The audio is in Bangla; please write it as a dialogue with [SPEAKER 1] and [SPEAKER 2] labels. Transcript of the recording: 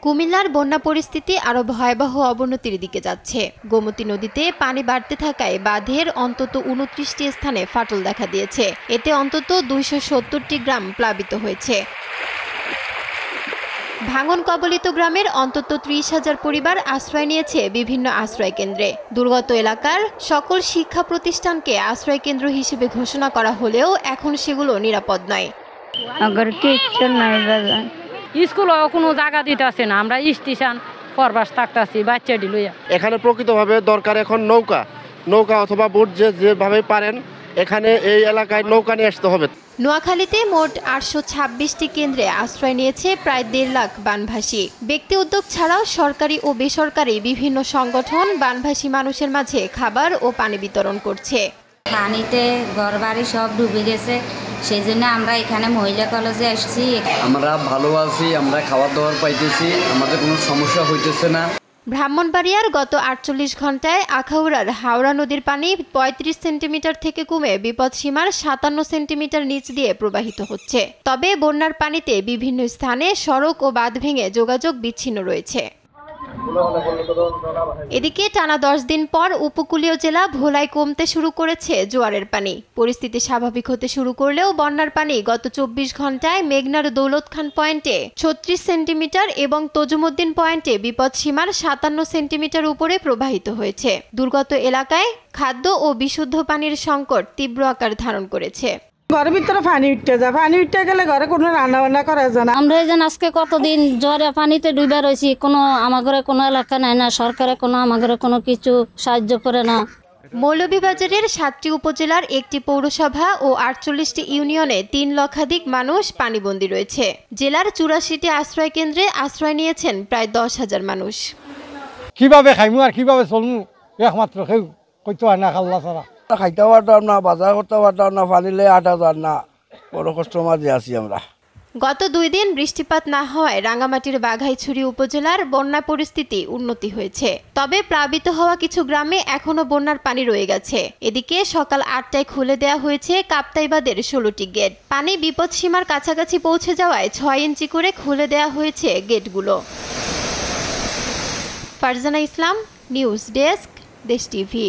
[SPEAKER 1] কুমিল্লার বন্যা পরিস্থিতি আরও ভয়াবহ অবনতির দিকে যাচ্ছে। গোমতী নদীতে পানি বাড়তে থাকায় বাঁধের অন্তত ২৯টি স্থানে ফাটল দেখা দিয়েছে। এতে অন্তত ২৭০টি গ্রাম প্লাবিত হয়েছে। ভাঙন কবলিত গ্রামের অন্তত ৩০,০০০ পরিবার আশ্রয় নিয়েছে বিভিন্ন আশ্রয় কেন্দ্রে। দুর্গত এলাকার সকল শিক্ষা প্রতিষ্ঠানকে আশ্রয় কেন্দ্র হিসেবে ঘোষণা করা হলেও এখন সেগুলো নিরাপদ নয়।
[SPEAKER 2] স্কুল কোনো জায়গা দিতে আসে না, আমরা স্টেশন পরবাস থাকতেছি বাচ্চাটি লইয়া।
[SPEAKER 3] এখানে প্রকৃতভাবে দরকার এখন নৌকা অথবা বোট যেভাবে পারেন এখানে এই এলাকায় নৌকা নিয়ে আসতে হবে।
[SPEAKER 1] নোয়াখালীতে মোট ৮২৬টি কেন্দ্রে আশ্রয় নিয়েছে প্রায় ১.৫ লাখ বানভাসী। ব্যক্তি উদ্যোগ ছাড়াও সরকারি ও বেসরকারি বিভিন্ন সংগঠন বানভাসী মানুষের মাঝে খাবার ও পানি বিতরণ করছে।
[SPEAKER 4] পানিতে ঘরবাড়ি সব ডুবে গেছে, সেই জন্য আমরা এখানে মহিলা কলেজে আসছি।
[SPEAKER 5] আমরা ভালো আছি, আমরা খাবার দাবার পাইতেছি, আমাদের কোনো সমস্যা হইতেছে না।
[SPEAKER 1] ব্রাহ্মণবাড়িয়ার গত ৪৮ ঘন্টায় আখাউড়ার হাওড়া নদীর পানি ৩৫ সেন্টিমিটার থেকে কমে বিপদসীমার ৫৭ সেন্টিমিটার নিচ দিয়ে প্রবাহিত হচ্ছে। তবে বন্যার পানিতে বিভিন্ন স্থানে সড়ক ও বাঁধ ভেঙে যোগাযোগ বিচ্ছিন্ন রয়েছে। এদিকে টানা ১০ দিন পর উপকূলীয় জেলা ভোলায় কমতে শুরু করেছে জোয়ারের পানি। পরিস্থিতি স্বাভাবিক হতে শুরু করলেও বন্যার পানি গত ২৪ ঘন্টায় মেঘনার দৌলত খান পয়েন্টে ৩৬ সেন্টিমিটার এবং তজুমুদ্দিন পয়েন্টে বিপদসীমার ৫৭ সেন্টিমিটার উপরে প্রবাহিত হয়েছে। দুর্গত এলাকায় খাদ্য ও বিশুদ্ধ পানির সংকট তীব্র আকার ধারণ করেছে।
[SPEAKER 6] ঘরের ভিতরে পানি উঠতে গেলে ঘরে কোনো রান্না বান্না করা যায় না।
[SPEAKER 7] আমরা এই আজকে কতদিন জ্বরে পানিতে ডুবে রয়েছি, কোনো আমাদের কোনো এলাকা নাই না, সরকারে কোনো আমাদের কোনো কিছু সাহায্য করে না।
[SPEAKER 1] মৌলভীবাজারের ৭টি উপজেলার ১টি পৌরসভা ও ৪৮টি ইউনিয়নে ৩ লক্ষাধিক মানুষ পানিবন্দী রয়েছে। জেলার ৮৪টি আশ্রয় কেন্দ্রে আশ্রয় নিয়েছেন প্রায় ১০,০০০ মানুষ।
[SPEAKER 8] কিভাবে খাইমু আর কিভাবে চলমু একমাত্র কেউ কইতে হয় না, খাল্লা ছাড়া
[SPEAKER 9] খাইতে পারতাম না, বাজার করতে পারতাম না, পানিলে ৮,০০০ না, বড় কষ্ট মাঝে আছি আমরা।
[SPEAKER 1] গত ২ দিন বৃষ্টিপাত না হওয়ায় রাঙ্গামাটির বাঘাইছড়ি উপজেলার বন্যা পরিস্থিতি উন্নতি হয়েছে। তবে প্লাবিত হওয়া কিছু গ্রামে এখনো বন্যার পানি রয়ে গেছে। এদিকে সকাল ৮টায় খুলে দেওয়া হয়েছে কাপ্তাই বাঁধের ১৬টি গেট। পানি বিপদসীমার কাছাকাছি পৌঁছে যাওয়ায় ৬ ইঞ্চি করে খুলে দেওয়া হয়েছে গেটগুলো। ফারজানা ইসলাম, নিউজ ডেস্ক, দেশ টিভি।